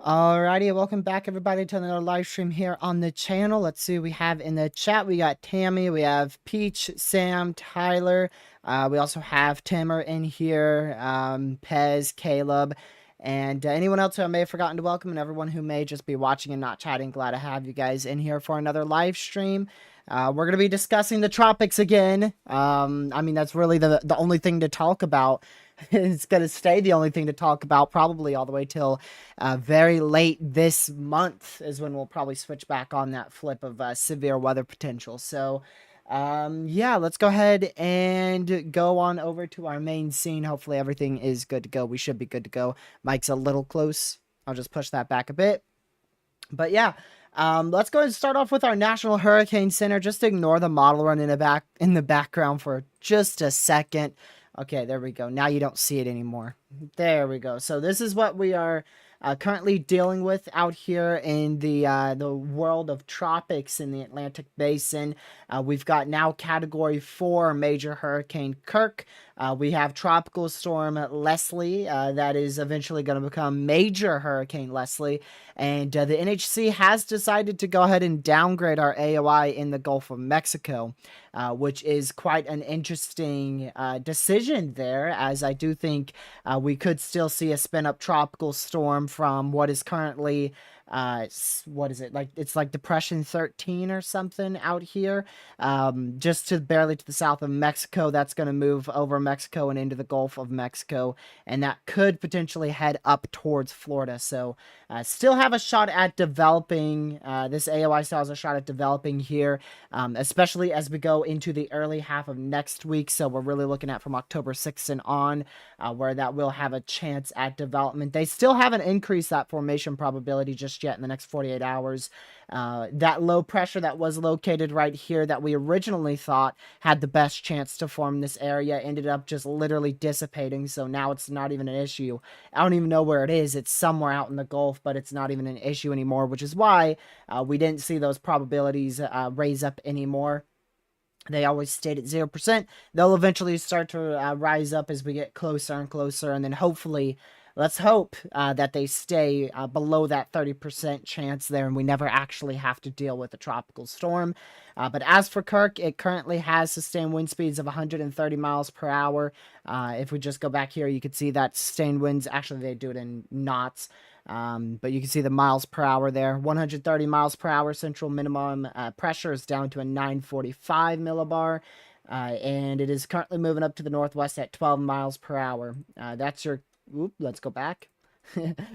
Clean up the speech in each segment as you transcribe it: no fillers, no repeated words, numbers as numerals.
Alrighty, welcome back everybody to another live stream here on the channel. Let's see what we have in the chat. We got Tammy, we have Peach, Sam, Tyler. We also have Timmer in here, Pez, Caleb, and anyone else who I may have forgotten to welcome, and everyone who may just be watching and not chatting. Glad to have you guys in here for another live stream. We're going to be discussing the tropics again. I mean, that's really the only thing to talk about. It's going to stay the only thing to talk about probably all the way till very late this month is when we'll probably switch back on that flip of severe weather potential. So, yeah, let's go ahead and go on over to our main scene. Hopefully everything is good to go. We should be good to go. Mike's a little close. I'll just push that back a bit. But yeah, let's go ahead and start off with our National Hurricane Center. Just ignore the model run in the background for just a second. Okay, there we go. Now you don't see it anymore. There we go. So this is what we are currently dealing with out here in the world of tropics in the Atlantic Basin. We've got now Category 4 Major Hurricane Kirk. We have Tropical Storm Leslie that is eventually going to become Major Hurricane Leslie. And the NHC has decided to go ahead and downgrade our AOI in the Gulf of Mexico, which is quite an interesting decision there, as I do think we could still see a spin-up tropical storm from what is currently what is it, like it's like Depression 13 or something out here, just barely to the south of Mexico. That's going to move over Mexico and into the Gulf of Mexico, and that could potentially head up towards Florida. So still have a shot at developing, this AOI still has a shot at developing here, especially as we go into the early half of next week. So we're really looking at from October 6th and on, where that will have a chance at development. They still haven't increased that formation probability just yet in the next 48 hours. That low pressure that was located right here that we originally thought had the best chance to form this area ended up just literally dissipating. So now it's not even an issue. I don't even know where it is. It's somewhere out in the Gulf, but it's not even an issue anymore, which is why we didn't see those probabilities raise up anymore. They always stayed at 0%. They'll eventually start to rise up as we get closer and closer, and then hopefully, let's hope that they stay below that 30% chance there, and we never actually have to deal with a tropical storm. But as for Kirk, it currently has sustained wind speeds of 130 miles per hour. If we just go back here, you can see that sustained winds, actually they do it in knots. But you can see the miles per hour there, 130 miles per hour. Central minimum pressure is down to a 945 millibar. And it is currently moving up to the northwest at 12 miles per hour. That's your, let's go back.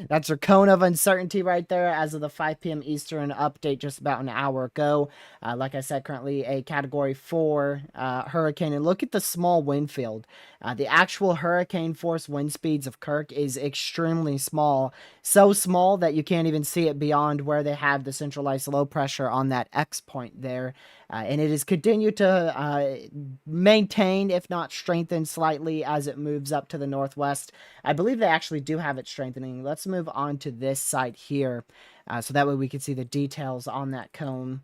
That's your cone of uncertainty right there as of the 5 p.m. Eastern update just about an hour ago. Like I said, currently a Category 4 hurricane. And look at the small wind field. The actual hurricane force wind speeds of Kirk is extremely small. So small that you can't even see it beyond where they have the centralized low pressure on that X point there. And it has continued to maintain, if not strengthen slightly as it moves up to the northwest. I believe they actually do have it strengthening. Let's move on to this side here, so that way we can see the details on that cone.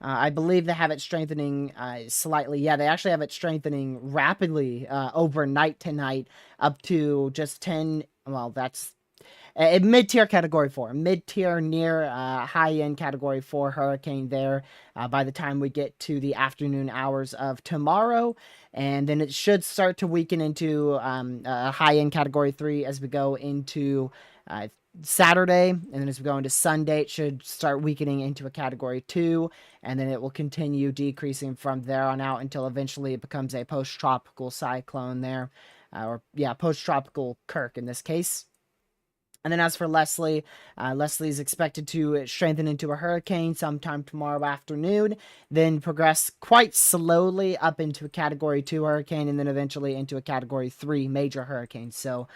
I believe they have it strengthening slightly. Yeah, they actually have it strengthening rapidly overnight tonight up to just 10. Well, that's mid-tier category 4, mid-tier near high-end category 4 hurricane there by the time we get to the afternoon hours of tomorrow. And then it should start to weaken into a high-end category 3 as we go into Saturday. And then as we go into Sunday, it should start weakening into a category 2. And then it will continue decreasing from there on out until eventually it becomes a post-tropical cyclone there. Post-tropical Kirk in this case. And then as for Leslie, Leslie is expected to strengthen into a hurricane sometime tomorrow afternoon, then progress quite slowly up into a Category 2 hurricane, and then eventually into a Category 3 major hurricane. So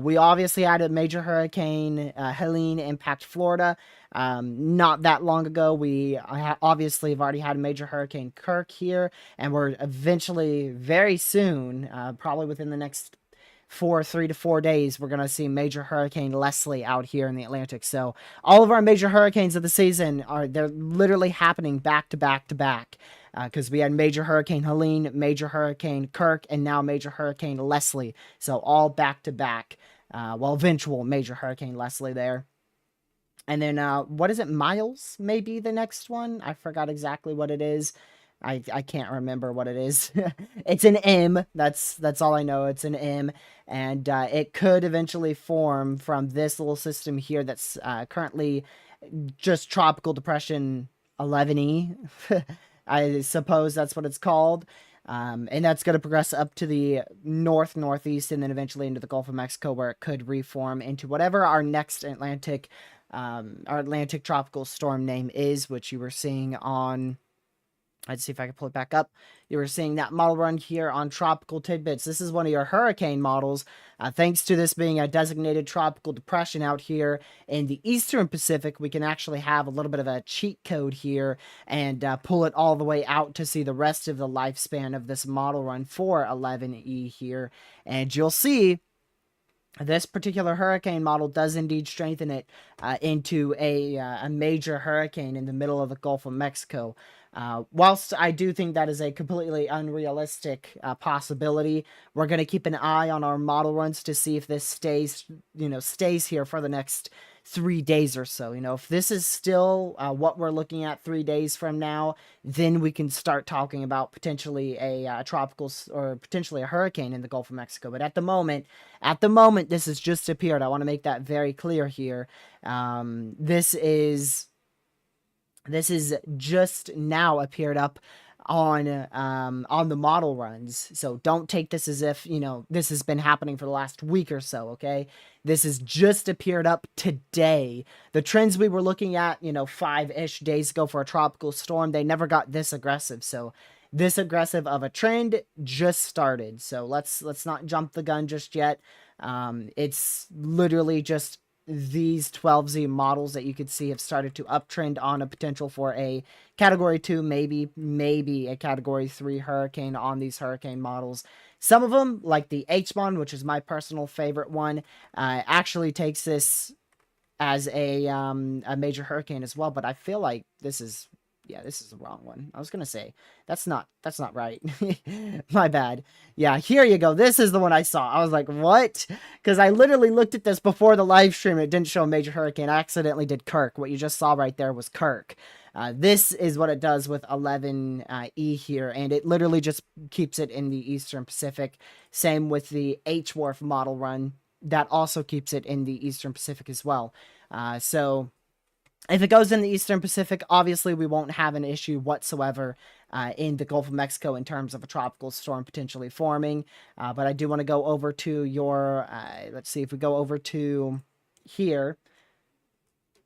we obviously had a major hurricane, Helene, impact Florida not that long ago. We obviously have already had a major hurricane Kirk here, and we're eventually, very soon, probably within the next 3 to 4 days, we're going to see major hurricane Leslie out here in the Atlantic. So all of our major hurricanes of the season they're literally happening back to back to back, because we had major hurricane Helene, major hurricane Kirk, and now major hurricane Leslie. So all back to back. Eventual major hurricane Leslie there. And then what is it? Miles may be the next one. I forgot exactly what it is. I can't remember what it is. It's an M. That's all I know. It's an M, and it could eventually form from this little system here that's currently just tropical depression 11E. I suppose that's what it's called. And that's going to progress up to the northeast and then eventually into the Gulf of Mexico, where it could reform into whatever our next Atlantic tropical storm name is, which you were seeing on. Let's see if I can pull it back up. You were seeing that model run here on Tropical Tidbits. This is one of your hurricane models. Thanks to this being a designated tropical depression out here in the Eastern Pacific, we can actually have a little bit of a cheat code here and pull it all the way out to see the rest of the lifespan of this model run for 11E here. And you'll see this particular hurricane model does indeed strengthen it into a major hurricane in the middle of the Gulf of Mexico. Whilst I do think that is a completely unrealistic possibility, we're going to keep an eye on our model runs to see if this stays here for the next 3 days or so. If this is still what we're looking at 3 days from now, then we can start talking about potentially a tropical or potentially a hurricane in the Gulf of Mexico. But at the moment, this has just appeared. I want to make that very clear here. This is just now appeared up on the model runs. So don't take this as if, this has been happening for the last week or so, okay? This has just appeared up today. The trends we were looking at, 5-ish days ago for a tropical storm, they never got this aggressive. So this aggressive of a trend just started. So let's not jump the gun just yet. It's literally just these 12Z models that you could see have started to uptrend on a potential for a Category 2, maybe a Category 3 hurricane on these hurricane models. Some of them, like the H-Mon, which is my personal favorite one, actually takes this as a major hurricane as well, but I feel like this is the wrong one. I was gonna say that's not right. My bad. Yeah, here you go. This is the one I saw. I was like, what? Because I literally looked at this before the live stream. It didn't show a major hurricane. I accidentally did Kirk. What you just saw right there was Kirk. This is what it does with 11E here, and it literally just keeps it in the Eastern Pacific. Same with the H-Wharf model run. That also keeps it in the Eastern Pacific as well. So If it goes in the Eastern Pacific, obviously we won't have an issue whatsoever in the Gulf of Mexico in terms of a tropical storm potentially forming. But I do want to go over to your, let's see if we go over to here.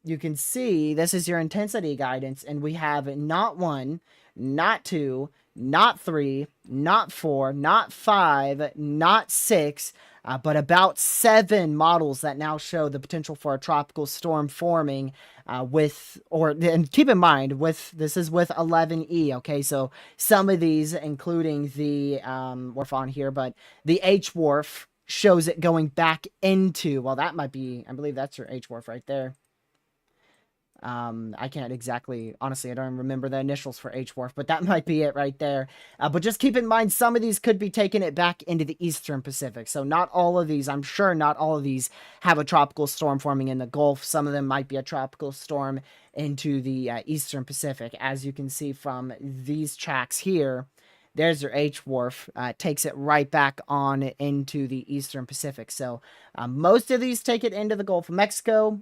You can see this is your intensity guidance, and we have not one, not two, not three, not four, not five, not six, but about 7 models that now show the potential for a tropical storm forming and keep in mind, this is with 11E, okay? So some of these, including the wharf on here, but the H wharf shows it going back into, well, that might be, I believe that's your H wharf right there. I can't exactly, honestly, I don't remember the initials for H-Wharf, but that might be it right there. But just keep in mind, some of these could be taking it back into the Eastern Pacific. So not all of these, I'm sure not all of these have a tropical storm forming in the Gulf. Some of them might be a tropical storm into the Eastern Pacific. As you can see from these tracks here, there's your H wharf. Takes it right back on into the Eastern Pacific. So most of these take it into the Gulf of Mexico,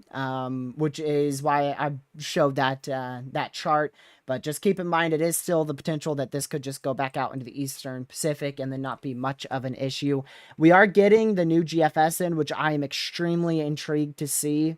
which is why I showed that chart. But just keep in mind, it is still the potential that this could just go back out into the Eastern Pacific and then not be much of an issue. We are getting the new GFS in, which I am extremely intrigued to see.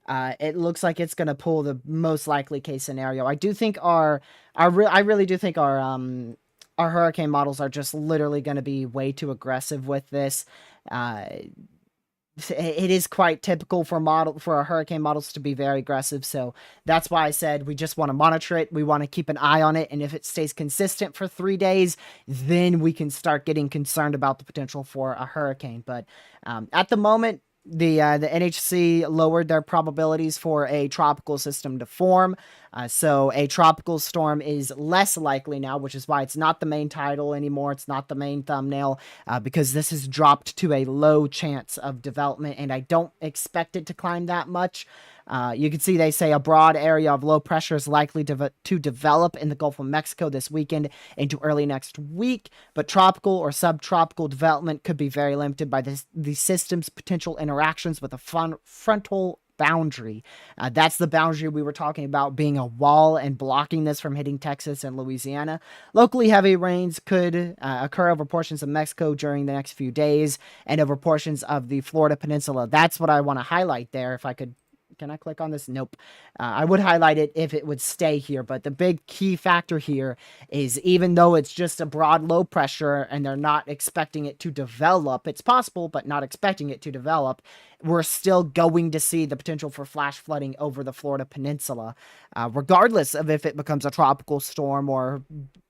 It looks like it's going to pull the most likely case scenario. I do think I really do think our hurricane models are just literally going to be way too aggressive with this. It is quite typical for our hurricane models to be very aggressive. So that's why I said we just want to monitor it. We want to keep an eye on it. And if it stays consistent for 3 days, then we can start getting concerned about the potential for a hurricane. But at the moment, the NHC lowered their probabilities for a tropical system to form. So a tropical storm is less likely now, which is why it's not the main title anymore. It's not the main thumbnail, because this has dropped to a low chance of development, and I don't expect it to climb that much. You can see they say a broad area of low pressure is likely to develop in the Gulf of Mexico this weekend into early next week, but tropical or subtropical development could be very limited by the system's potential interactions with a frontal boundary. That's the boundary we were talking about being a wall and blocking this from hitting Texas and Louisiana. Locally heavy rains could occur over portions of Mexico during the next few days and over portions of the Florida Peninsula. That's what I want to highlight there. If I could, can I click on this? Nope. I would highlight it if it would stay here, but the big key factor here is even though it's just a broad low pressure and they're not expecting it to develop, it's possible, but not expecting it to develop, we're still going to see the potential for flash flooding over the Florida Peninsula, regardless of if it becomes a tropical storm or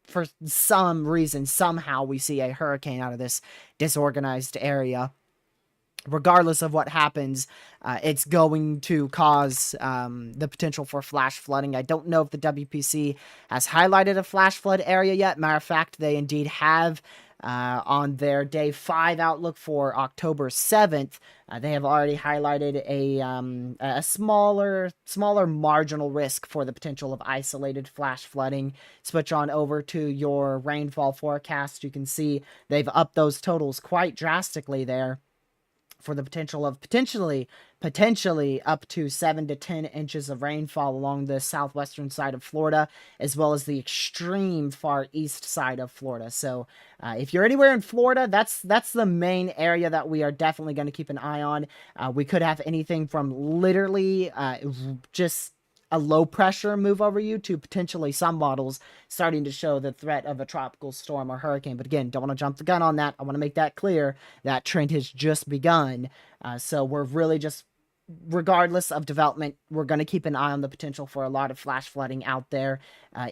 for some reason, somehow we see a hurricane out of this disorganized area. Regardless of what happens, it's going to cause the potential for flash flooding. I don't know if the WPC has highlighted a flash flood area yet. Matter of fact, they indeed have on their Day 5 outlook for October 7th. They have already highlighted a smaller marginal risk for the potential of isolated flash flooding. Switch on over to your rainfall forecast. You can see they've upped those totals quite drastically there, for the potential of potentially up to 7 to 10 inches of rainfall along the southwestern side of Florida, as well as the extreme far east side of Florida. So if you're anywhere in Florida, that's the main area that we are definitely going to keep an eye on. We could have anything from literally just a low pressure move over you to potentially some models starting to show the threat of a tropical storm or hurricane. But again, don't want to jump the gun on that. I want to make that clear. That trend has just begun. So we're really just, regardless of development, we're going to keep an eye on the potential for a lot of flash flooding out there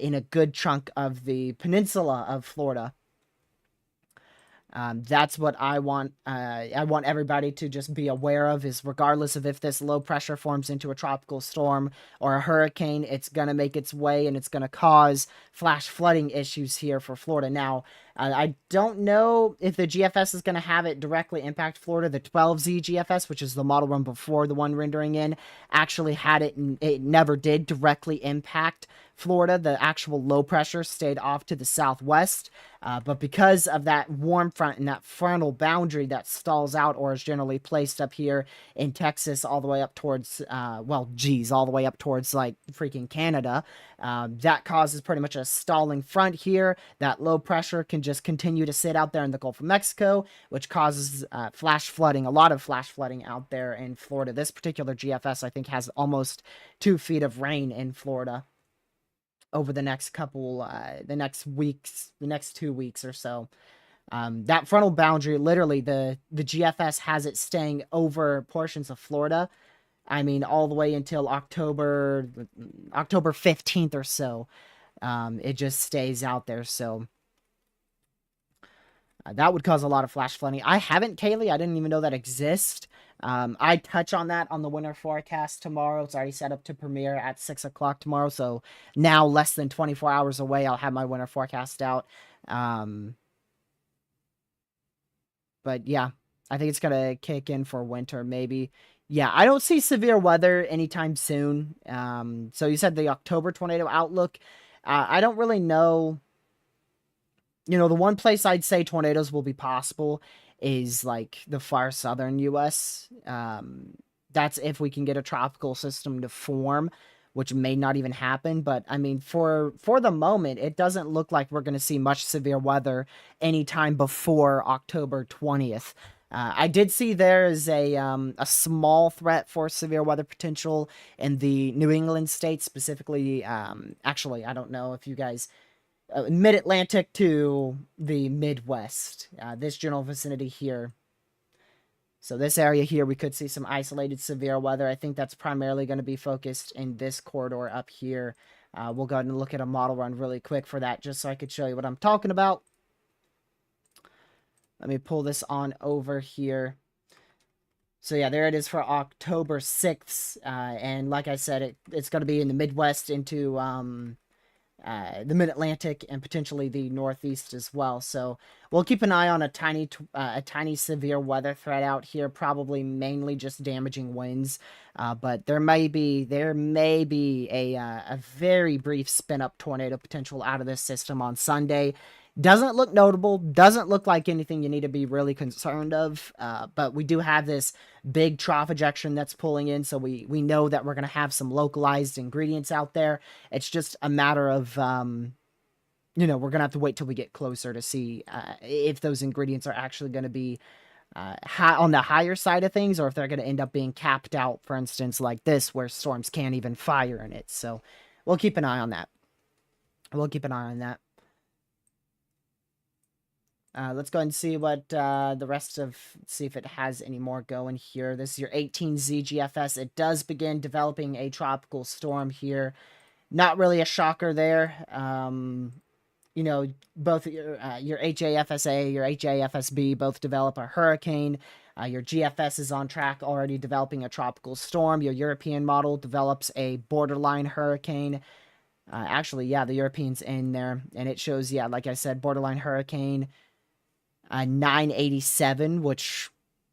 in a good chunk of the peninsula of Florida. That's what I want. I want everybody to just be aware of, is regardless of if this low pressure forms into a tropical storm or a hurricane, it's going to make its way and it's going to cause flash flooding issues here for Florida. Now, I don't know if the GFS is going to have it directly impact Florida. The 12Z GFS, which is the model run before the one rendering in, actually had it, and it never did directly impact Florida, the actual low pressure stayed off to the southwest. But because of that warm front and that frontal boundary that stalls out or is generally placed up here in Texas, all the way up towards, all the way up towards like freaking Canada, that causes pretty much a stalling front here. That low pressure can just continue to sit out there in the Gulf of Mexico, which causes flash flooding, a lot of flash flooding out there in Florida. This particular GFS, I think, has almost 2 feet of rain in Florida over the next the next 2 weeks or so. That frontal boundary, literally, the GFS has it staying over portions of Florida. I mean, all the way until October 15th or so. It just stays out there. So that would cause a lot of flash flooding. I haven't, Kaylee. I didn't even know that exists. I touch on that on the winter forecast tomorrow. It's already set up to premiere at 6 o'clock tomorrow. So now, less than 24 hours away, I'll have my winter forecast out. But yeah, I think it's going to kick in for winter, maybe. Yeah, I don't see severe weather anytime soon. So you said the October tornado outlook. I don't really know. The one place I'd say tornadoes will be possible is like the far southern U.S. That's if we can get a tropical system to form, which may not even happen. But I mean, for the moment, it doesn't look like we're going to see much severe weather anytime before October 20th. I did see there is a small threat for severe weather potential in the New England states, specifically. Actually, I don't know if you guys mid-Atlantic to the Midwest, this general vicinity here. So this area here, we could see some isolated severe weather. I think that's primarily going to be focused in this corridor up here. We'll go ahead and look at a model run really quick for that, just so I could show you what I'm talking about. Let me pull this on over here. So yeah, there it is for October 6th. And like I said, it's going to be in the Midwest into the Mid-Atlantic and potentially the Northeast as well. So we'll keep an eye on a tiny severe weather threat out here, probably mainly just damaging winds. But there may be a very brief spin-up tornado potential out of this system on Sunday. Doesn't look notable, doesn't look like anything you need to be really concerned of, but we do have this big trough ejection that's pulling in, so we know that we're going to have some localized ingredients out there. It's just a matter of, we're going to have to wait till we get closer to see if those ingredients are actually going to be on the higher side of things, or if they're going to end up being capped out, for instance, like this, where storms can't even fire in it. So we'll keep an eye on that. Let's go ahead and see what the rest of, see if it has any more going here. This is your 18Z GFS. It does begin developing a tropical storm here. Not really a shocker there. Both your HAFSA, your HAFSB both develop a hurricane. Your GFS is on track, already developing a tropical storm. Your European model develops a borderline hurricane. Actually, yeah, the European's in there. And it shows, yeah, like I said, borderline hurricane. 987, which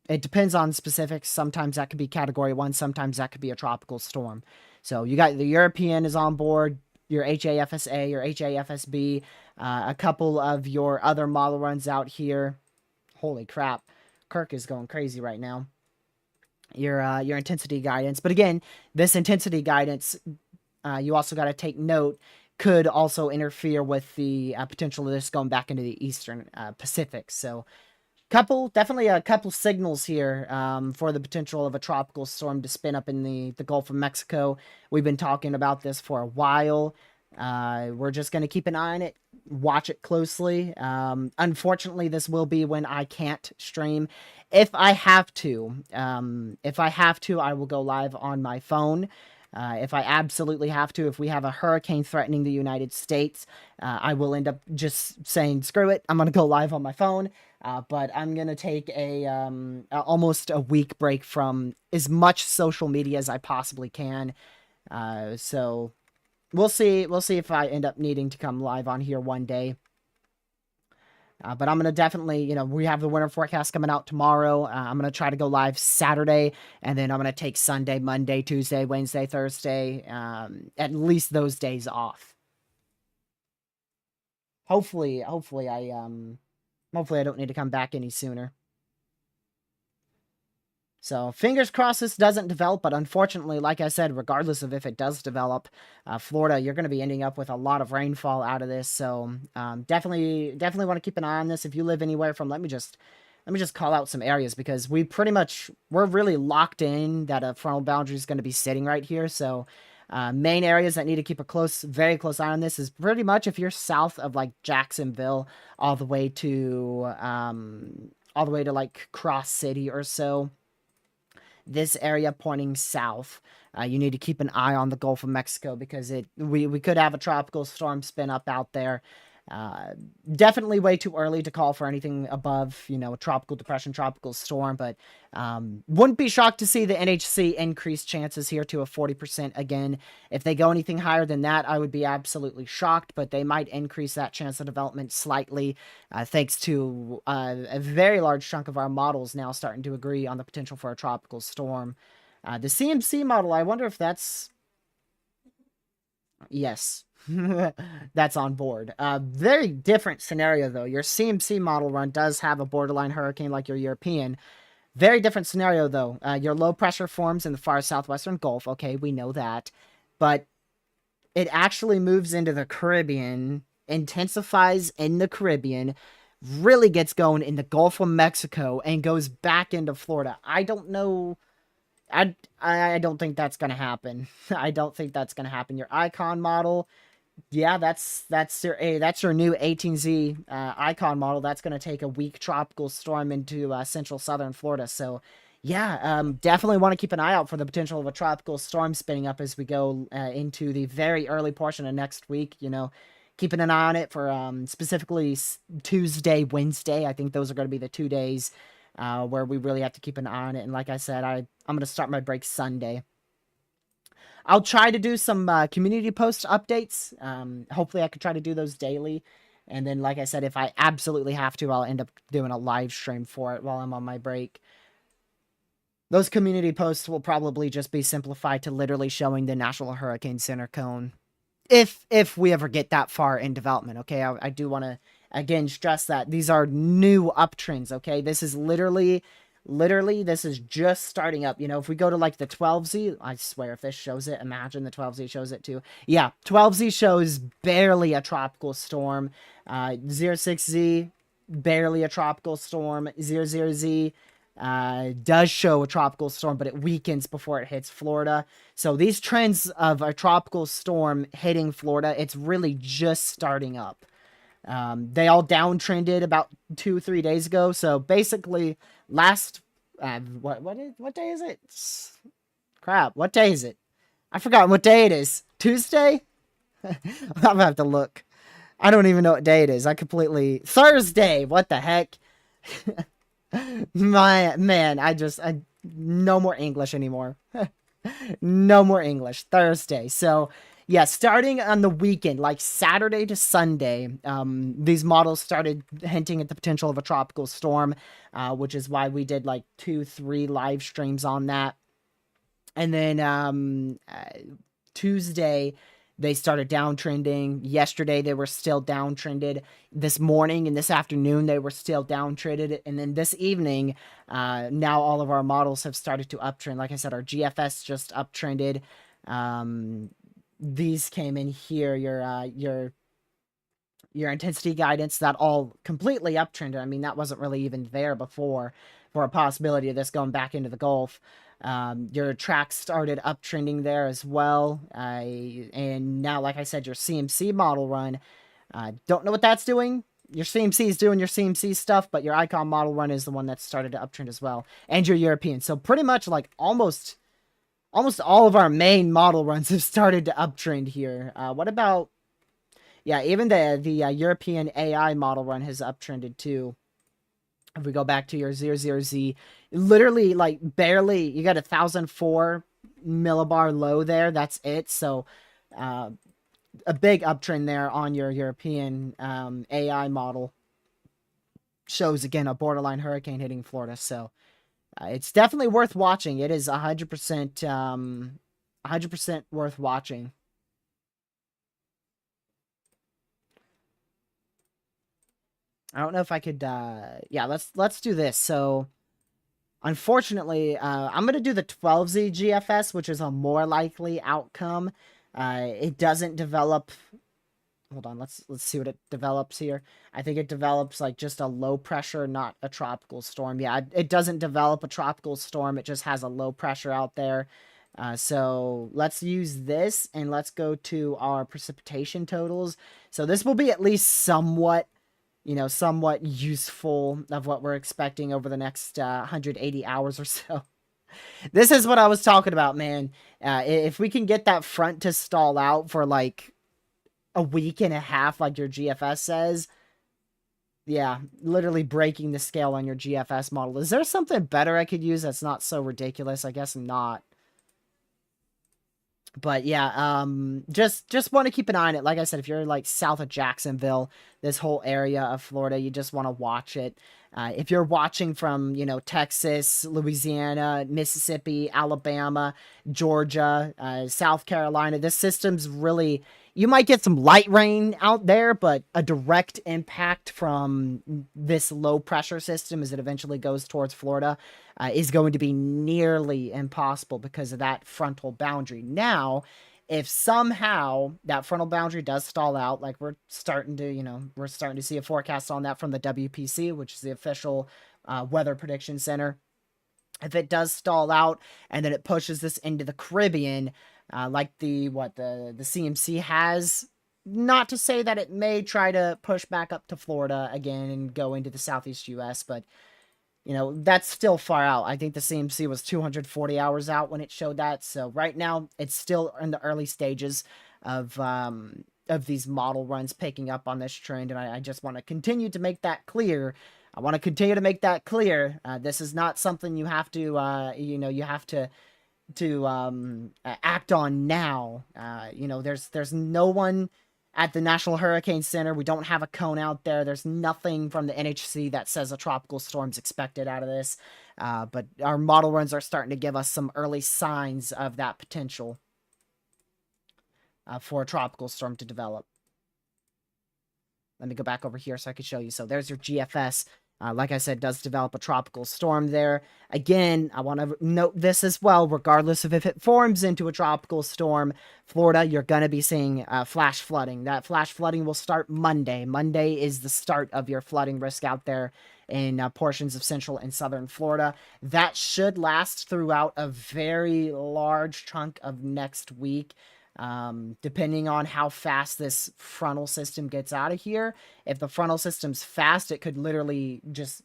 it depends on specifics. Sometimes that could be category 1, sometimes that could be a tropical storm. So you got the European is on board, your HAFSA, your HAFSB, a couple of your other model runs out here. Holy crap, Kirk is going crazy right now. Your intensity guidance, but again, this intensity guidance, you also got to take note, could also interfere with the potential of this going back into the eastern Pacific. So definitely a couple signals here for the potential of a tropical storm to spin up in the Gulf of Mexico. We've been talking about this for a while. We're just going to keep an eye on it, watch it closely. Unfortunately, this will be when I can't stream. If I have to, I will go live on my phone. If I absolutely have to, if we have a hurricane threatening the United States, I will end up just saying, screw it, I'm going to go live on my phone. But I'm going to take almost a week break from as much social media as I possibly can. So we'll see if I end up needing to come live on here one day. But I'm going to definitely, we have the winter forecast coming out tomorrow. I'm going to try to go live Saturday, and then I'm going to take Sunday, Monday, Tuesday, Wednesday, Thursday, at least those days off. Hopefully I don't need to come back any sooner. So fingers crossed this doesn't develop, but unfortunately, like I said, regardless of if it does develop, Florida, you're going to be ending up with a lot of rainfall out of this. So definitely want to keep an eye on this. If you live anywhere from, let me just call out some areas because we're really locked in that a frontal boundary is going to be sitting right here. So main areas that need to keep a very close eye on this is pretty much if you're south of like Jacksonville all the way to like Cross City or so, this area pointing south. You need to keep an eye on the Gulf of Mexico because we could have a tropical storm spin up out there. Uh, Definitely way too early to call for anything above, a tropical depression, tropical storm, but wouldn't be shocked to see the NHC increase chances here to a 40% again. If they go anything higher than that, I would be absolutely shocked, but they might increase that chance of development slightly, thanks to a very large chunk of our models now starting to agree on the potential for a tropical storm. The CMC model, I wonder if that's... Yes. That's on board. Very different scenario, though. Your CMC model run does have a borderline hurricane like your European. Very different scenario, though. Your low pressure forms in the far southwestern Gulf. Okay, we know that. But it actually moves into the Caribbean, intensifies in the Caribbean, really gets going in the Gulf of Mexico, and goes back into Florida. I don't know. I don't think that's gonna happen. I don't think that's gonna happen. Your icon model, yeah, that's your new 18Z icon model. That's going to take a weak tropical storm into central southern Florida. So, yeah, definitely want to keep an eye out for the potential of a tropical storm spinning up as we go into the very early portion of next week. Keeping an eye on it for specifically Tuesday, Wednesday. I think those are going to be the 2 days where we really have to keep an eye on it. And like I said, I'm going to start my break Sunday. I'll try to do some community post updates. Hopefully, I can try to do those daily. And then, like I said, if I absolutely have to, I'll end up doing a live stream for it while I'm on my break. Those community posts will probably just be simplified to literally showing the National Hurricane Center cone. If we ever get that far in development, okay? I do want to, again, stress that these are new uptrends, okay? This is literally, this is just starting up. If we go to like the 12Z, I swear if this shows it, imagine the 12Z shows it too. Yeah, 12Z shows barely a tropical storm. 06Z, barely a tropical storm. 00Z does show a tropical storm, but it weakens before it hits Florida. So these trends of a tropical storm hitting Florida, it's really just starting up. They all downtrended about 2-3 days ago. So basically, what day is it? Crap, what day is it? I forgot what day it is. Tuesday? I'm gonna have to look. I don't even know what day it is. Thursday. What the heck? I no more English anymore. No more English. Thursday. So yeah, starting on the weekend, like Saturday to Sunday, these models started hinting at the potential of a tropical storm, which is why we did like 2-3 live streams on that. And then Tuesday, they started downtrending. Yesterday, they were still downtrended. This morning and this afternoon, they were still downtrended. And then this evening, now all of our models have started to uptrend. Like I said, our GFS just uptrended. These came in here. Your intensity guidance, that all completely uptrended. I mean, that wasn't really even there before for a possibility of this going back into the Gulf. Your tracks started uptrending there as well. And now, like I said, your CMC model run, don't know what that's doing. Your CMC is doing your CMC stuff, but your icon model run is the one that started to uptrend as well. And your European. So pretty much like almost all of our main model runs have started to uptrend here. What about... Yeah, even the European AI model run has uptrended too. If we go back to your 00Z, literally like barely, you got 1,004 millibar low there. That's it. So a big uptrend there on your European AI model. Shows again a borderline hurricane hitting Florida. So it's definitely worth watching. It is 100% worth watching. I don't know if I could. Yeah, let's do this. So, unfortunately, I'm gonna do the 12Z GFS, which is a more likely outcome. It doesn't develop. Hold on, let's see what it develops here. I think it develops like just a low pressure, not a tropical storm. Yeah, it doesn't develop a tropical storm. It just has a low pressure out there. So let's use this and let's go to our precipitation totals. So this will be at least somewhat, somewhat useful of what we're expecting over the next 180 hours or so. This is what I was talking about, man. If we can get that front to stall out for like a week and a half, like your GFS says, yeah, literally breaking the scale on your GFS model. Is there something better I could use that's not so ridiculous? I guess not. But yeah, just want to keep an eye on it. Like I said, if you're like south of Jacksonville, this whole area of Florida, you just want to watch it. If you're watching from, Texas, Louisiana, Mississippi, Alabama, Georgia, South Carolina, this system's really, you might get some light rain out there, but a direct impact from this low pressure system as it eventually goes towards Florida is going to be nearly impossible because of that frontal boundary. Now, if somehow that frontal boundary does stall out, like we're starting to see a forecast on that from the WPC, which is the official weather prediction center. If it does stall out and then it pushes this into the Caribbean, like the CMC has, not to say that it may try to push back up to Florida again and go into the southeast U.S., but that's still far out. I think the CMC was 240 hours out when it showed that. So right now, it's still in the early stages of these model runs picking up on this trend, and I just want to continue to make that clear. I want to continue to make that clear. This is not something you have to, you have to act on now. There's no one at the National Hurricane Center. We don't have a cone out there. There's nothing from the NHC that says a tropical storm's expected out of this. But our model runs are starting to give us some early signs of that potential for a tropical storm to develop. Let me go back over here so I can show you. So there's your GFS. Like I said, does develop a tropical storm there. Again, I want to note this as well. Regardless of if it forms into a tropical storm, Florida, you're going to be seeing flash flooding. That flash flooding will start Monday. Monday is the start of your flooding risk out there in portions of central and southern Florida. That should last throughout a very large chunk of next week. Depending on how fast this frontal system gets out of here. If the frontal system's fast, it could literally just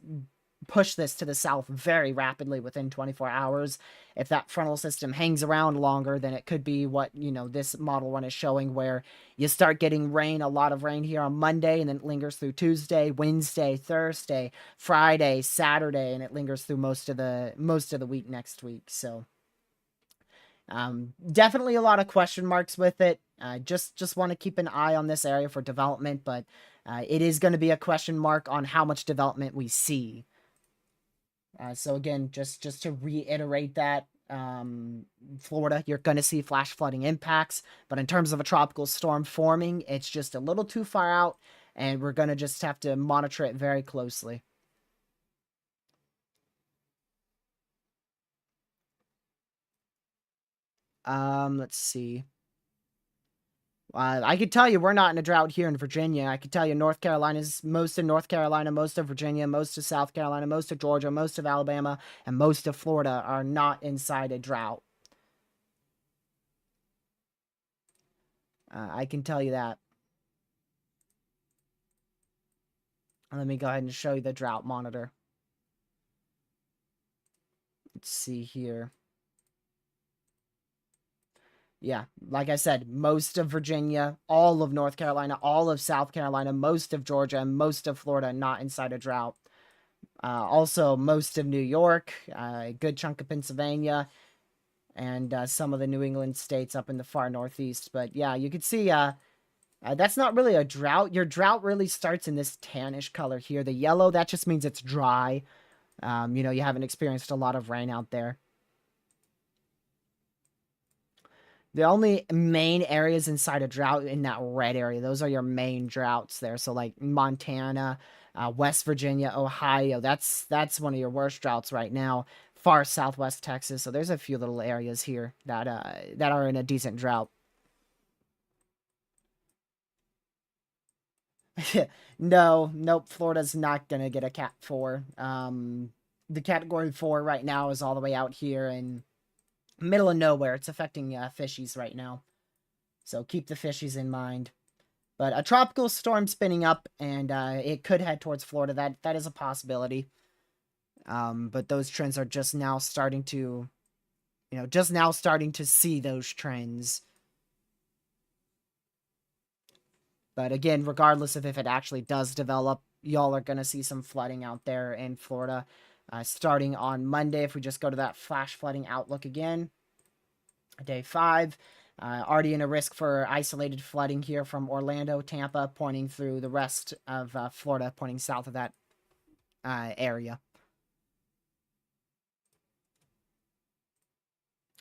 push this to the south very rapidly within 24 hours. If that frontal system hangs around longer, then it could be what, this model run is showing, where you start getting rain, a lot of rain here on Monday, and then it lingers through Tuesday, Wednesday, Thursday, Friday, Saturday, and it lingers through most of the week next week. So definitely a lot of question marks with it. Just want to keep an eye on this area for development, but it is going to be a question mark on how much development we see. So again, just to reiterate that, Florida, you're going to see flash flooding impacts, but in terms of a tropical storm forming, it's just a little too far out, and we're going to just have to monitor it very closely. Let's see. I could tell you we're not in a drought here in Virginia. I could tell you most of North Carolina, most of Virginia, most of South Carolina, most of Georgia, most of Alabama, and most of Florida are not inside a drought. I can tell you that. Let me go ahead and show you the drought monitor. Let's see here. Yeah, like I said, most of Virginia, all of North Carolina, all of South Carolina, most of Georgia, and most of Florida not inside a drought. Also, most of New York, a good chunk of Pennsylvania, and some of the New England states up in the far northeast. But yeah, you can see that's not really a drought. Your drought really starts in this tannish color here. The yellow, that just means it's dry. You haven't experienced a lot of rain out there. The only main areas inside a drought in that red area, those are your main droughts there. So like Montana, West Virginia, Ohio. That's one of your worst droughts right now. Far southwest Texas. So there's a few little areas here that are in a decent drought. No, nope. Florida's not gonna get a Cat 4. The Category 4 right now is all the way out here in middle of nowhere. It's affecting fishies right now, so keep the fishies in mind. But a tropical storm spinning up, and it could head towards Florida. That is a possibility. But those trends are just now starting to, just now starting to see those trends. But again, regardless of if it actually does develop, y'all are going to see some flooding out there in Florida starting on Monday. If we just go to that flash flooding outlook again, day 5, already in a risk for isolated flooding here from Orlando, Tampa, pointing through the rest of Florida, pointing south of that area.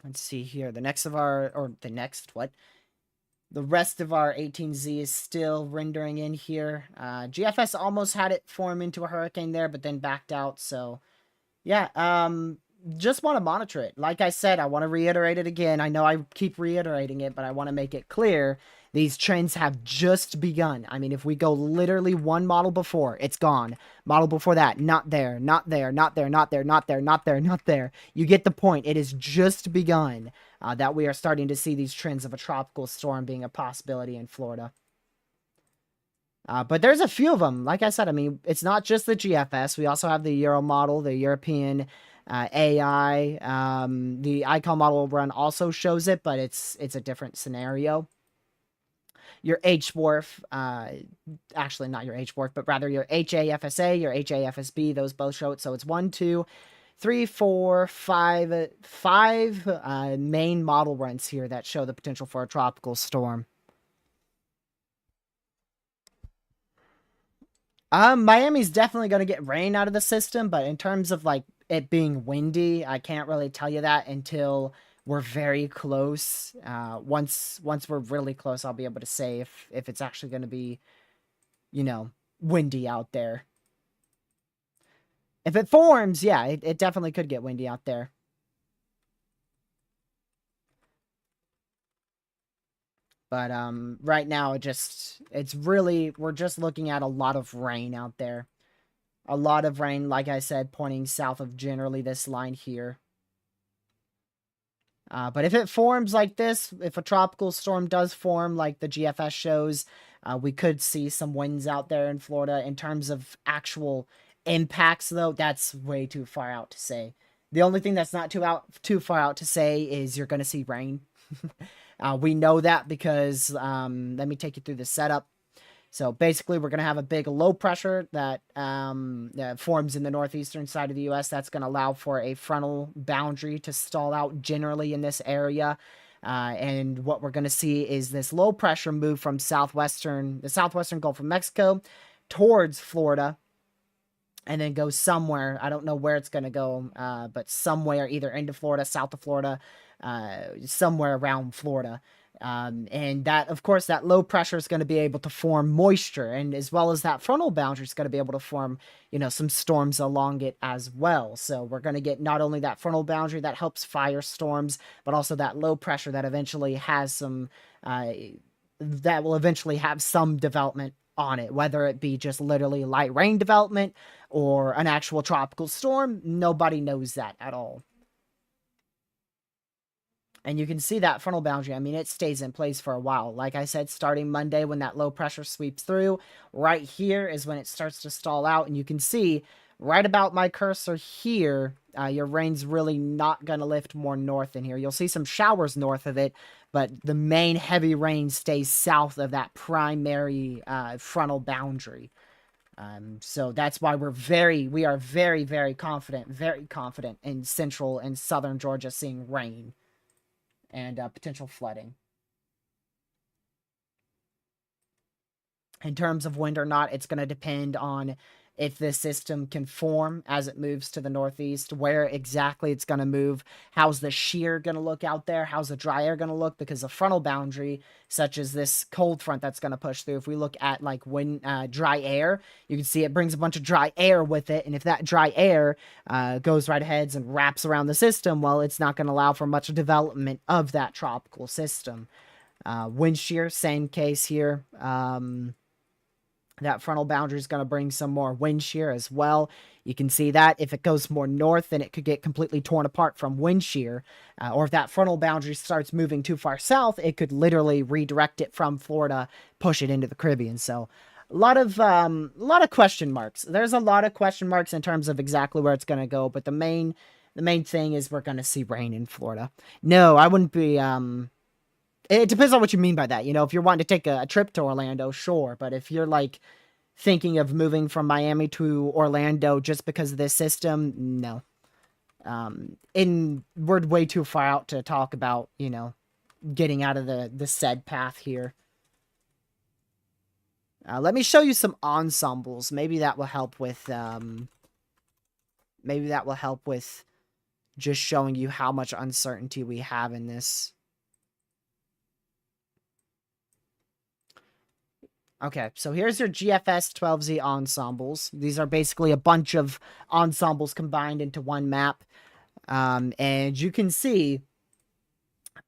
Let's see here. The rest of our 18Z is still rendering in here. GFS almost had it form into a hurricane there, but then backed out. So, yeah, just want to monitor it. Like I said, I want to reiterate it again. I know I keep reiterating it, but I want to make it clear. These trends have just begun. I mean, if we go literally one model before, it's gone. Model before that, not there, not there, not there, not there, not there, not there, not there. You get the point. It has just begun that we are starting to see these trends of a tropical storm being a possibility in Florida. But there's a few of them. Like I said, I mean, it's not just the GFS. We also have the Euro model, the European AI. The icon model run also shows it, but it's a different scenario. Your HWRF, actually not your HWRF, but rather your HAFSA, your HAFSB, those both show it. So it's 1, 2, 3, 4, 5, 5 main model runs here that show the potential for a tropical storm. Miami's definitely going to get rain out of the system, but in terms of like it being windy, I can't really tell you that until we're very close. Once we're really close, I'll be able to say if it's actually going to be, windy out there. If it forms, yeah, it definitely could get windy out there. But right now we're just looking at a lot of rain out there. A lot of rain, like I said, pointing south of generally this line here. But if it forms like this, if a tropical storm does form like the GFS shows, we could see some winds out there in Florida. In terms of actual impacts, though, that's way too far out to say. The only thing that's not too far out to say is you're going to see rain. We know that because let me take you through the setup. So basically, we're going to have a big low pressure that forms in the northeastern side of the U.S. That's going to allow for a frontal boundary to stall out generally in this area. And what we're going to see is this low pressure move from the southwestern Gulf of Mexico towards Florida, and then go somewhere. I don't know where it's going to go, but somewhere either into Florida, south of Florida, somewhere around Florida. And that, of course, that low pressure is going to be able to form moisture, and as well as that frontal boundary is going to be able to form, some storms along it as well. So we're going to get not only that frontal boundary that helps fire storms, but also that low pressure that eventually has some, that will eventually have some development on it, whether it be just literally light rain development or an actual tropical storm. Nobody knows that at all. And you can see that frontal boundary. I mean, it stays in place for a while. Like I said, starting Monday when that low pressure sweeps through, right here is when it starts to stall out. And you can see right about my cursor here, your rain's really not going to lift more north in here. You'll see some showers north of it, but the main heavy rain stays south of that primary frontal boundary. So that's why we are very, very confident in central and southern Georgia seeing rain and potential flooding. In terms of wind or not, it's going to depend on if this system can form as it moves to the northeast, where exactly it's going to move, how's the shear going to look out there, how's the dry air going to look, because the frontal boundary, such as this cold front that's going to push through, if we look at like dry air, you can see it brings a bunch of dry air with it, and if that dry air goes right ahead and wraps around the system, well, it's not going to allow for much development of that tropical system. Wind shear, same case here. That frontal boundary is going to bring some more wind shear as well. You can see that if it goes more north, then it could get completely torn apart from wind shear. Or if that frontal boundary starts moving too far south, it could literally redirect it from Florida, push it into the Caribbean. So a lot of question marks. There's a lot of question marks in terms of exactly where it's going to go. But the main thing is we're going to see rain in Florida. No, I wouldn't be... It depends on what you mean by that. You know, if you're wanting to take a trip to Orlando, sure. But if you're like thinking of moving from Miami to Orlando just because of this system, no. We're way too far out to talk about, you know, getting out of the said path here. Let me show you some ensembles. Maybe that will help with just showing you how much uncertainty we have in this. Okay, so here's your GFS 12Z ensembles. These are basically a bunch of ensembles combined into one map. And you can see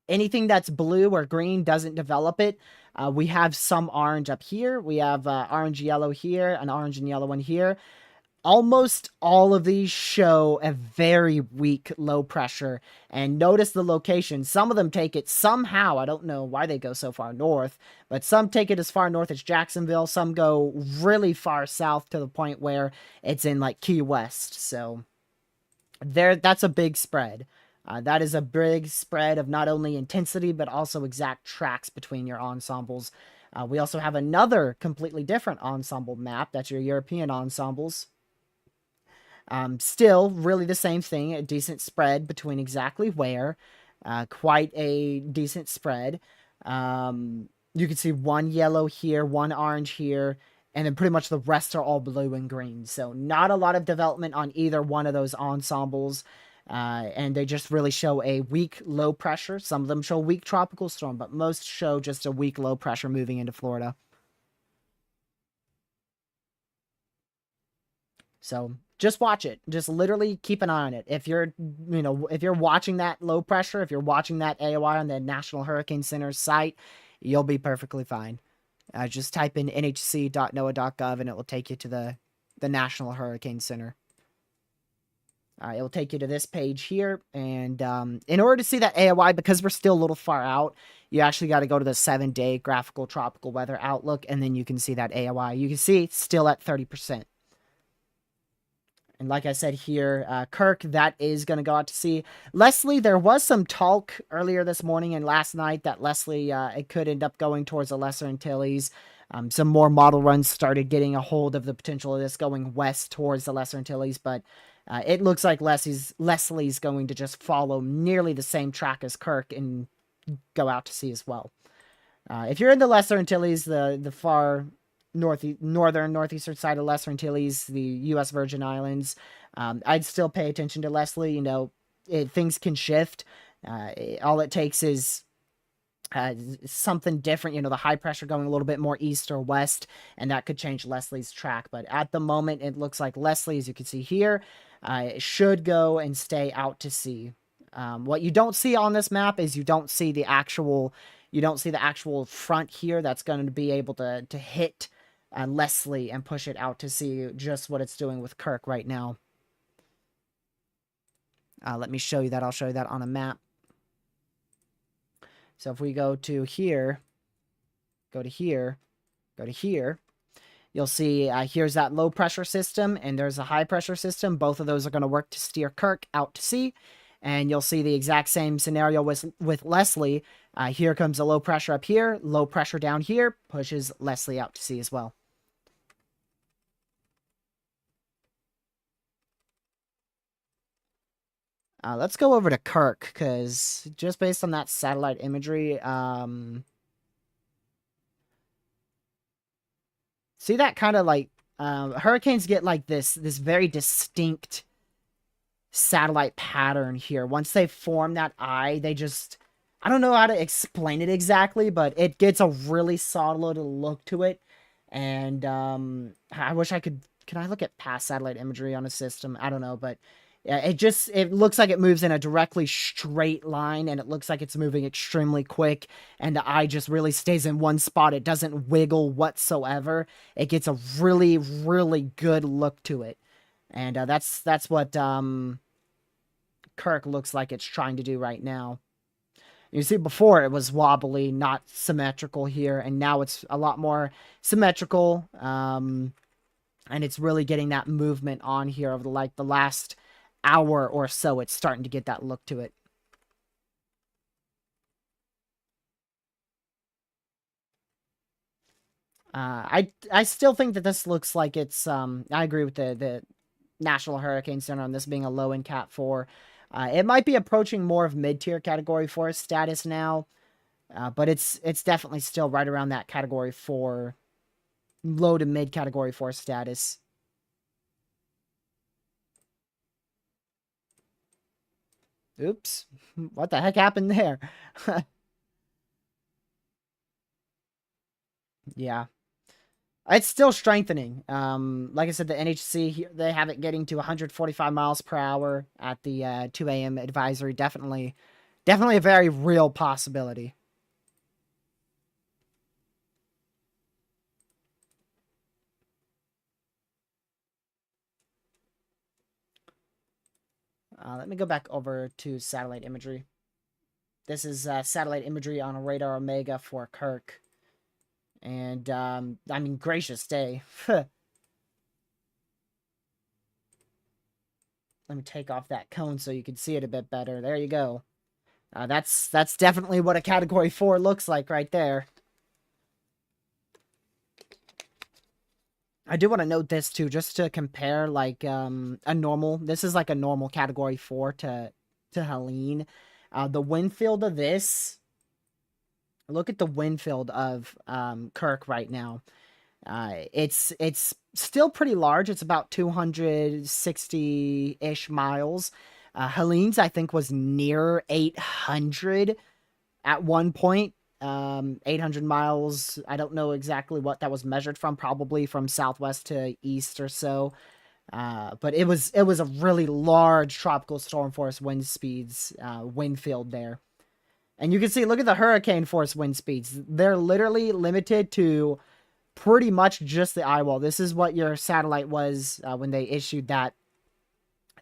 anything that's blue or green doesn't develop it. We have some orange up here. We have orange yellow here, an orange and yellow one here. Almost all of these show a very weak low pressure, and notice the location. Some of them take it somehow. I don't know why they go so far north, but some take it as far north as Jacksonville. Some go really far south to the point where it's in like Key West. So that's a big spread. That is a big spread of not only intensity, but also exact tracks between your ensembles. We also have another completely different ensemble map. That's your European ensembles. Still, really the same thing, a decent spread between exactly where, quite a decent spread. You can see one yellow here, one orange here, and then pretty much the rest are all blue and green. So not a lot of development on either one of those ensembles, and they just really show a weak low pressure. Some of them show weak tropical storm, but most show just a weak low pressure moving into Florida. So just watch it. Just literally keep an eye on it. If you're, if you're watching that low pressure, if you're watching that AOI on the National Hurricane Center's site, you'll be perfectly fine. Just type in nhc.noaa.gov and it will take you to the National Hurricane Center. It will take you to this page here. And in order to see that AOI, because we're still a little far out, you actually got to go to the 7-day graphical tropical weather outlook, and then you can see that AOI. You can see it's still at 30%. And like I said here, Kirk, that is going to go out to sea. Leslie, there was some talk earlier this morning and last night that Leslie, it could end up going towards the Lesser Antilles. Some more model runs started getting a hold of the potential of this going west towards the Lesser Antilles, but it looks like Leslie's going to just follow nearly the same track as Kirk and go out to sea as well. If you're in the Lesser Antilles, the far northeastern side of Lesser Antilles, the U.S. Virgin Islands, I'd still pay attention to Leslie. You know, things can shift. All it takes is something different, you know, the high pressure going a little bit more east or west, and that could change Leslie's track. But at the moment, it looks like Leslie, as you can see here, should go and stay out to sea. What you don't see on this map is you don't see the actual front here that's going to be able to hit Leslie and push it out to sea, just what it's doing with Kirk right now. Let me show you that. I'll show you that on a map. So if we go to here, go to here, go to here, you'll see here's that low pressure system and there's a high pressure system. Both of those are going to work to steer Kirk out to sea. And you'll see the exact same scenario with Leslie. Here comes a low pressure up here, low pressure down here, pushes Leslie out to sea as well. Let's go over to Kirk, because just based on that satellite imagery, see that kind of like Hurricanes get like this very distinct satellite pattern here. Once they form that eye, they just, I don't know how to explain it exactly, but it gets a really solid look to it. And I wish I could. Can I look at past satellite imagery on a system? I don't know, but yeah, it looks like it moves in a directly straight line, and it looks like it's moving extremely quick, and the eye just really stays in one spot. It doesn't wiggle whatsoever. It gets a really, really good look to it. And that's what Kirk looks like it's trying to do right now. You see, before it was wobbly, not symmetrical here, and now it's a lot more symmetrical. And it's really getting that movement on here over the last hour or so. It's starting to get that look to it. I still think that this looks like it's I agree with the National Hurricane Center on this being a low in Cat 4. It might be approaching more of mid-tier Category 4 status now, but it's definitely still right around that Category 4, low to mid Category 4 status. Oops. What the heck happened there? Yeah. It's still strengthening. Like I said, the NHC, they have it getting to 145 miles per hour at the 2 a.m. advisory. Definitely a very real possibility. Let me go back over to satellite imagery. This is satellite imagery on a radar Omega for Kirk. And, I mean, gracious day. Let me take off that cone so you can see it a bit better. There you go. That's definitely what a Category 4 looks like right there. I do want to note this too, just to compare like a normal. This is like a normal Category 4 to Helene. The wind field of this. Look at the wind field of Kirk right now. It's still pretty large. It's about 260-ish miles. Helene's, I think, was near 800 at one point. 800 miles. I don't know exactly what that was measured from. Probably from southwest to east or so. But it was a really large tropical storm force wind speeds, wind field there. And you can see, look at the hurricane force wind speeds. They're literally limited to pretty much just the eye wall. This is what your satellite was when they issued that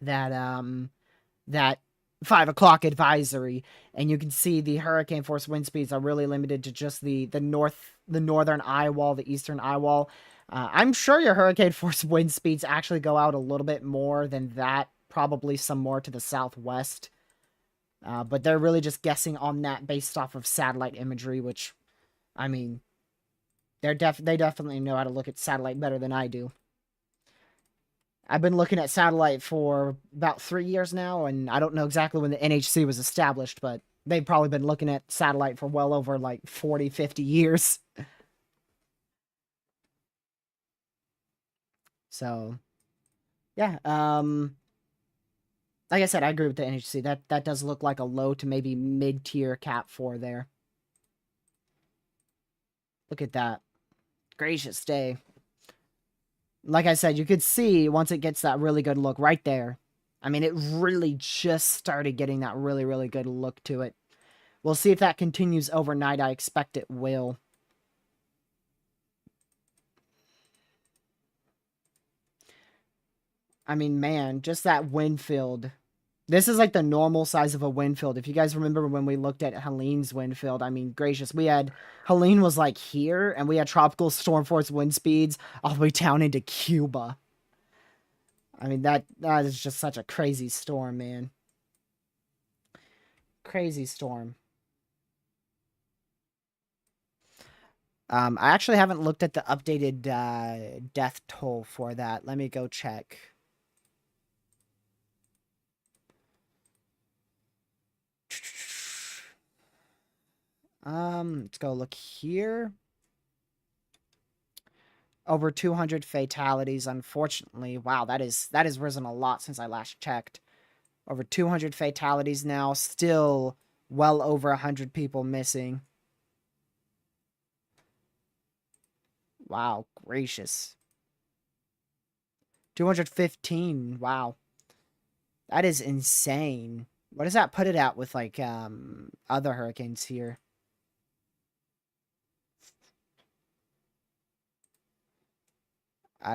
that 5 o'clock advisory, and you can see the hurricane force wind speeds are really limited to just the northern eye wall, the eastern eye wall. I'm sure your hurricane force wind speeds actually go out a little bit more than that, probably some more to the southwest. But they're really just guessing on that based off of satellite imagery, which, I mean, they definitely know how to look at satellite better than I do. I've been looking at satellite for about 3 years now, and I don't know exactly when the NHC was established, but they've probably been looking at satellite for well over like 40, 50 years. So, yeah, like I said, I agree with the NHC. That does look like a low to maybe mid-tier Cat 4 there. Look at that. Gracious day. Like I said, you could see once it gets that really good look right there. I mean, it really just started getting that really, really good look to it. We'll see if that continues overnight. I expect it will. I mean, man, just that wind field. This is like the normal size of a wind field. If you guys remember when we looked at Helene's wind field, I mean, gracious, Helene was like here, and we had tropical storm force wind speeds all the way down into Cuba. I mean, that is just such a crazy storm, man. Crazy storm. I actually haven't looked at the updated death toll for that. Let me go check. Let's go look here. Over 200 fatalities, unfortunately. Wow, that has risen a lot since I last checked. Over 200 fatalities now, still well over 100 people missing. Wow, gracious. 215, wow. That is insane. What does that put it at with, like, other hurricanes here?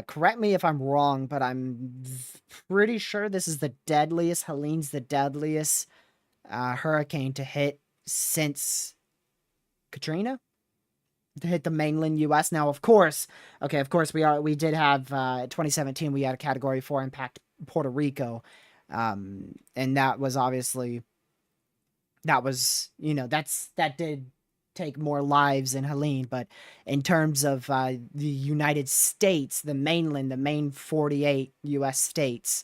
Correct me if I'm wrong, but I'm pretty sure this is the deadliest. Helene's the deadliest hurricane to hit since Katrina, to hit the mainland U.S. Now, of course, we did have 2017. We had a Category 4 impact Puerto Rico, and that was obviously that did take more lives in Helene, but in terms of the United States, the mainland, the main 48 U.S. states,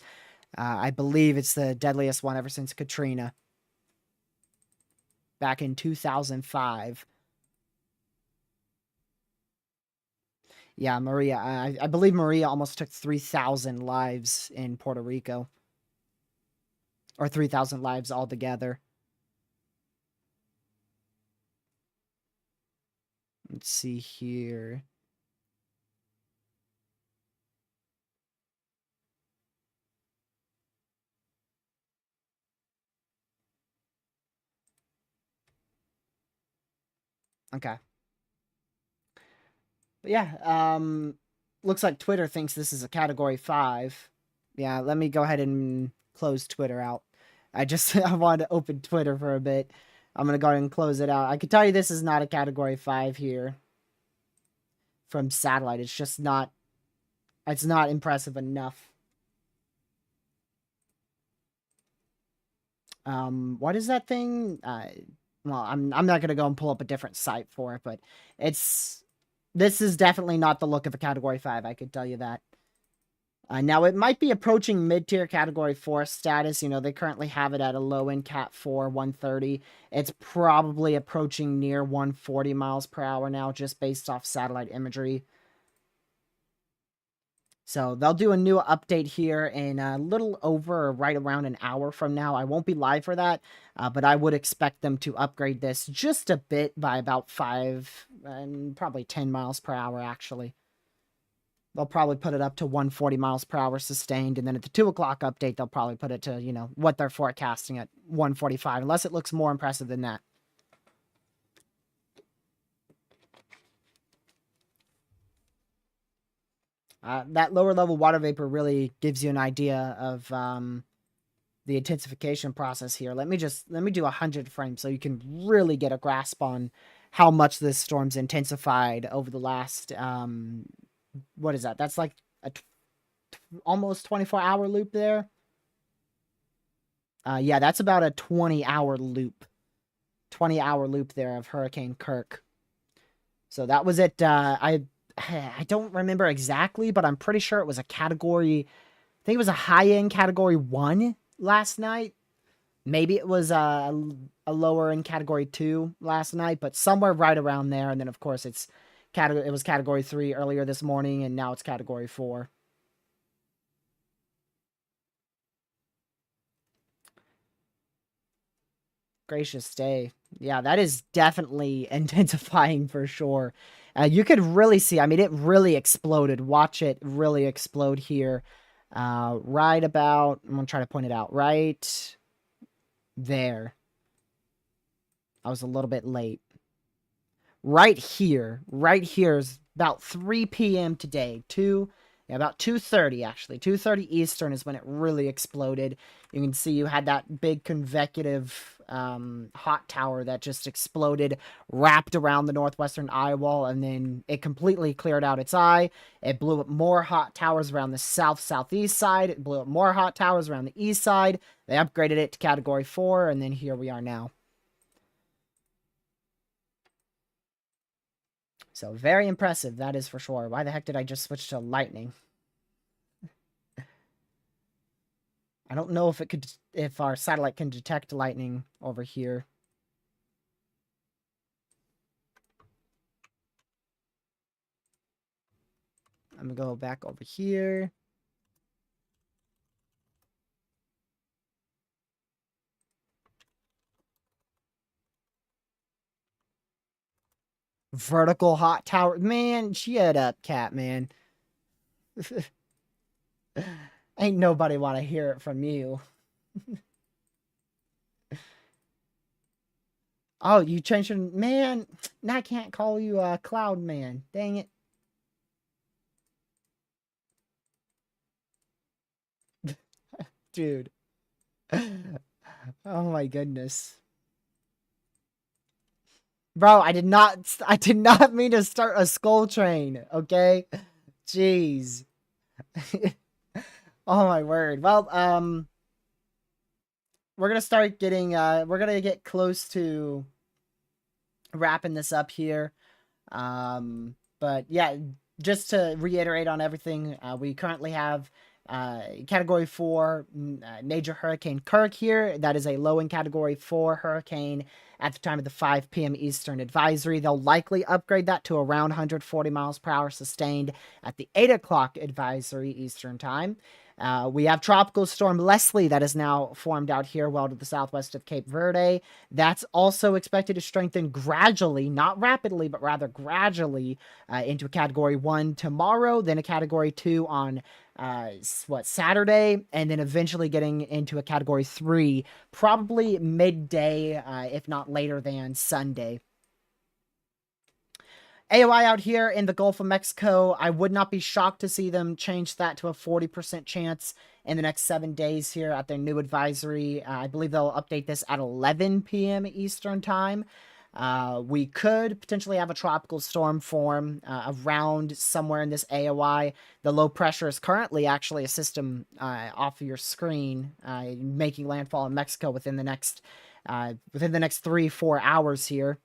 I believe it's the deadliest one ever since Katrina back in 2005. Yeah, Maria. I believe Maria almost took 3,000 lives in Puerto Rico, or 3,000 lives altogether. Let's see here. Okay. But yeah, looks like Twitter thinks this is a Category 5. Yeah, let me go ahead and close Twitter out. I wanted to open Twitter for a bit. I'm going to go ahead and close it out. I can tell you this is not a Category 5 here from satellite. It's not impressive enough. What is that thing? Well, I'm not gonna go and pull up a different site for it, but this is definitely not the look of a Category 5. I could tell you that. Now it might be approaching mid-tier Category 4 status. You know, they currently have it at a low-end Cat 4, 130. It's probably approaching near 140 miles per hour now, just based off satellite imagery. So they'll do a new update here in a little over or right around an hour from now. I won't be live for that, but I would expect them to upgrade this just a bit by about 5 and probably 10 miles per hour, actually. They'll probably put it up to 140 miles per hour sustained, and then at the 2 o'clock update, they'll probably put it to, what they're forecasting at 145, unless it looks more impressive than that. That lower level water vapor really gives you an idea of the intensification process here. Let me do 100 frames so you can really get a grasp on how much this storm's intensified over the last what is that? That's like a almost 24-hour loop there. Yeah, that's about a 20-hour loop. 20-hour loop there of Hurricane Kirk. So that was it. I don't remember exactly, but I'm pretty sure it was a category. I think it was a high-end Category 1 last night. Maybe it was a lower in Category 2 last night, but somewhere right around there. And then, of course, it was Category 3 earlier this morning, and now it's Category 4. Gracious day. Yeah, that is definitely intensifying for sure. You could really see, I mean, it really exploded. Watch it really explode here. Right about, I'm going to try to point it out, right there. I was a little bit late. Right here is about 3 p.m. today. About 2:30 actually. 2:30 Eastern is when it really exploded. You can see you had that big convecutive hot tower that just exploded, wrapped around the northwestern eye wall, and then it completely cleared out its eye. It blew up more hot towers around the southeast side. It blew up more hot towers around the east side. They upgraded it to Category 4, and then here we are now. So very impressive, that is for sure. Why the heck did I just switch to lightning? I don't know if our satellite can detect lightning over here. I'm gonna go back over here. Vertical hot tower. Man, shut up, cat man. Ain't nobody want to hear it from you. Oh, you changed your man. Now I can't call you Cloud Man. Dang it. Dude. Oh my goodness. Bro, I did not mean to start a skull train, okay? Jeez. Oh my word. Well, we're gonna start getting we're gonna get close to wrapping this up here. But yeah, just to reiterate on everything, we currently have Category 4 Major Hurricane Kirk here. That is a low in Category 4 hurricane at the time of the 5 p.m. Eastern advisory. They'll likely upgrade that to around 140 miles per hour sustained at the 8 o'clock advisory Eastern time. We have Tropical Storm Leslie that is now formed out here well to the southwest of Cape Verde. That's also expected to strengthen gradually, not rapidly, but rather gradually into a Category 1 tomorrow, then a Category 2 on Saturday, and then eventually getting into a Category 3 probably midday, if not later than Sunday. AOI out here in the Gulf of Mexico, I would not be shocked to see them change that to a 40% chance in the next 7 days here at their new advisory. I believe they'll update this at 11 p.m. Eastern time. We could potentially have a tropical storm form around somewhere in this AOI. The low pressure is currently actually a system off of your screen, making landfall in Mexico within the next 3-4 hours here.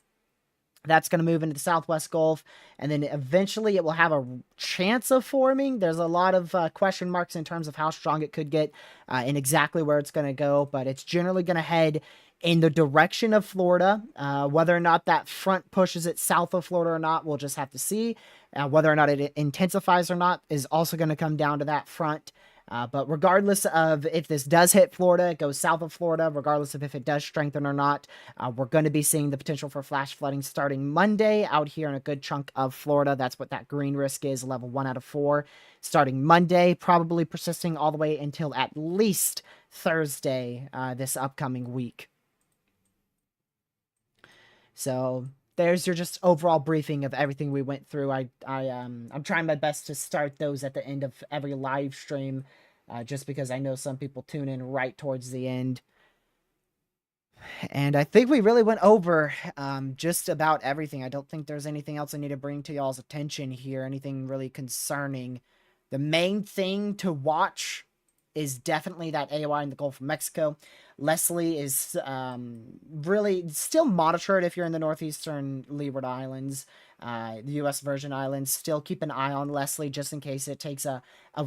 That's going to move into the Southwest Gulf, and then eventually it will have a chance of forming. There's a lot of question marks in terms of how strong it could get and exactly where it's going to go, but it's generally going to head in the direction of Florida. Whether or not that front pushes it south of Florida or not, we'll just have to see. Whether or not it intensifies or not is also going to come down to that front. But regardless of if this does hit Florida, it goes south of Florida, regardless of if it does strengthen or not, we're going to be seeing the potential for flash flooding starting Monday out here in a good chunk of Florida. That's what that green risk is, level 1 out of 4. Starting Monday, probably persisting all the way until at least Thursday this upcoming week. So there's your just overall briefing of everything we went through. I'm trying my best to start those at the end of every live stream, just because I know some people tune in right towards the end. And I think we really went over just about everything. I don't think there's anything else I need to bring to y'all's attention here, anything really concerning. The main thing to watch is definitely that AOI in the Gulf of Mexico. Leslie is really still monitor it if you're in the northeastern Leeward Islands, the U.S. Virgin Islands. Still keep an eye on Leslie just in case it takes a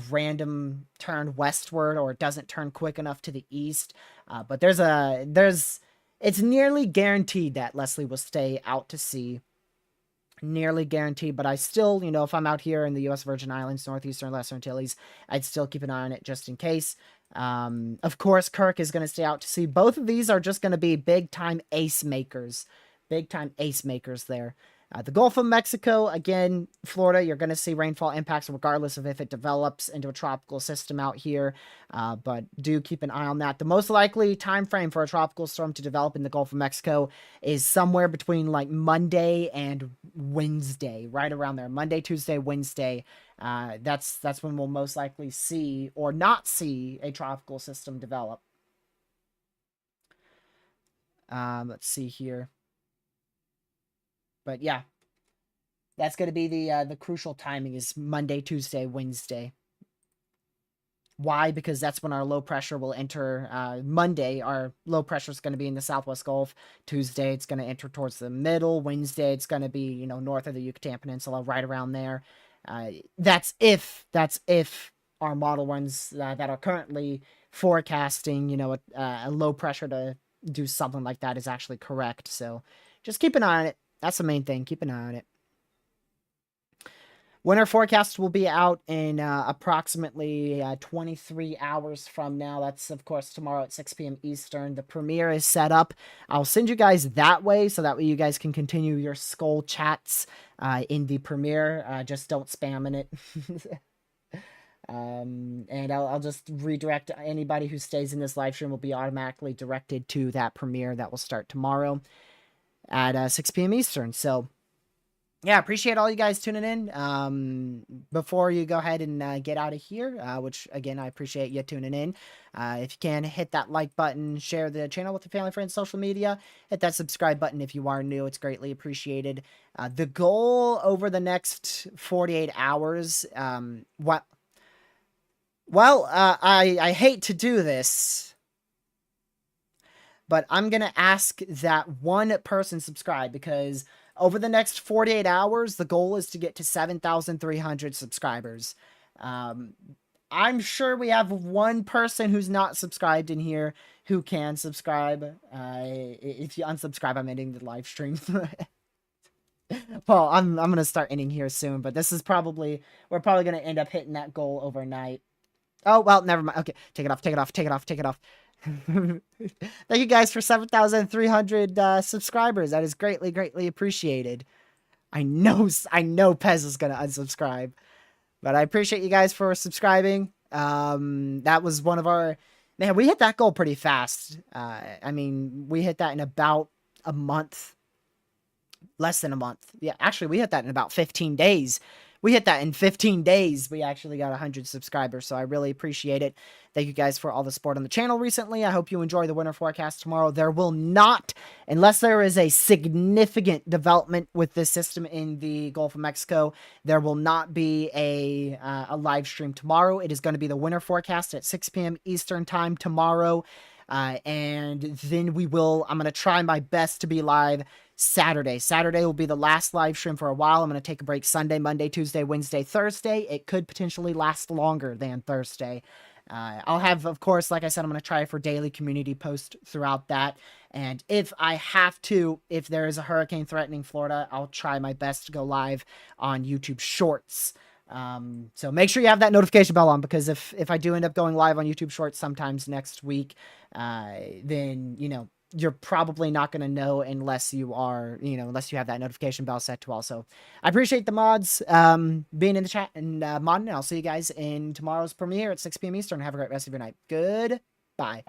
random turn westward or it doesn't turn quick enough to the east. But it's nearly guaranteed that Leslie will stay out to sea. Nearly guaranteed, but I still, if I'm out here in the U.S. Virgin Islands, Northeastern Lesser Antilles, I'd still keep an eye on it just in case. Of course, Kirk is going to stay out to sea. Both of these are just going to be big-time ace makers. Big-time ace makers there. The Gulf of Mexico, again, Florida, you're going to see rainfall impacts regardless of if it develops into a tropical system out here, but do keep an eye on that. The most likely time frame for a tropical storm to develop in the Gulf of Mexico is somewhere between like Monday and Wednesday, right around there. Monday, Tuesday, Wednesday. That's when we'll most likely see or not see a tropical system develop. Let's see here. But yeah, that's going to be the crucial timing is Monday, Tuesday, Wednesday. Why? Because that's when our low pressure will enter. Monday, our low pressure is going to be in the Southwest Gulf. Tuesday, it's going to enter towards the middle. Wednesday, it's going to be north of the Yucatan Peninsula, right around there. That's if our model runs that are currently forecasting a low pressure to do something like that is actually correct. So just keep an eye on it. That's the main thing. Keep an eye on it. Winter forecast will be out in approximately 23 hours from now. That's, of course, tomorrow at 6 p.m. Eastern. The premiere is set up. I'll send you guys that way, so that way you guys can continue your skull chats in the premiere. Just don't spam in it. And I'll just redirect anybody who stays in this live stream will be automatically directed to that premiere that will start tomorrow at 6 p.m. Eastern. So, yeah, appreciate all you guys tuning in. Before you go ahead and get out of here, which again, I appreciate you tuning in. If you can, hit that like button, share the channel with your family, friends, social media, hit that subscribe button if you are new. It's greatly appreciated. The goal over the next 48 hours, I hate to do this, but I'm going to ask that one person subscribe, because over the next 48 hours, the goal is to get to 7,300 subscribers. I'm sure we have one person who's not subscribed in here who can subscribe. If you unsubscribe, I'm ending the live stream. Well, I'm going to start ending here soon, but this is we're probably going to end up hitting that goal overnight. Oh, well, never mind. Okay, take it off. Thank you guys for 7,300 subscribers. That is greatly, greatly appreciated. I know Pez is going to unsubscribe, but I appreciate you guys for subscribing. That was one of our... Man, we hit that goal pretty fast. I mean, we hit that in about a month. Less than a month. Yeah, actually, we hit that in about 15 days. We hit that in 15 days. We actually got 100 subscribers, so I really appreciate it. Thank you guys for all the support on the channel recently. I hope you enjoy the winter forecast tomorrow. There will not, unless there is a significant development with this system in the Gulf of Mexico, there will not be a live stream tomorrow. It is going to be the winter forecast at 6 p.m. Eastern time tomorrow. And then I'm going to try my best to be live Saturday. Saturday will be the last live stream for a while. I'm going to take a break Sunday, Monday, Tuesday, Wednesday, Thursday. It could potentially last longer than Thursday. I'll have, of course, like I said, I'm going to try for daily community posts throughout that. And if I have to, if there is a hurricane threatening Florida, I'll try my best to go live on YouTube Shorts. So make sure you have that notification bell on, because if I do end up going live on YouTube Shorts sometimes next week, then, you're probably not going to know unless you unless you have that notification bell set to all. So I appreciate the mods, being in the chat and, modding. And I'll see you guys in tomorrow's premiere at 6 p.m. Eastern. Have a great rest of your night. Goodbye.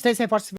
Stay safe. Watch the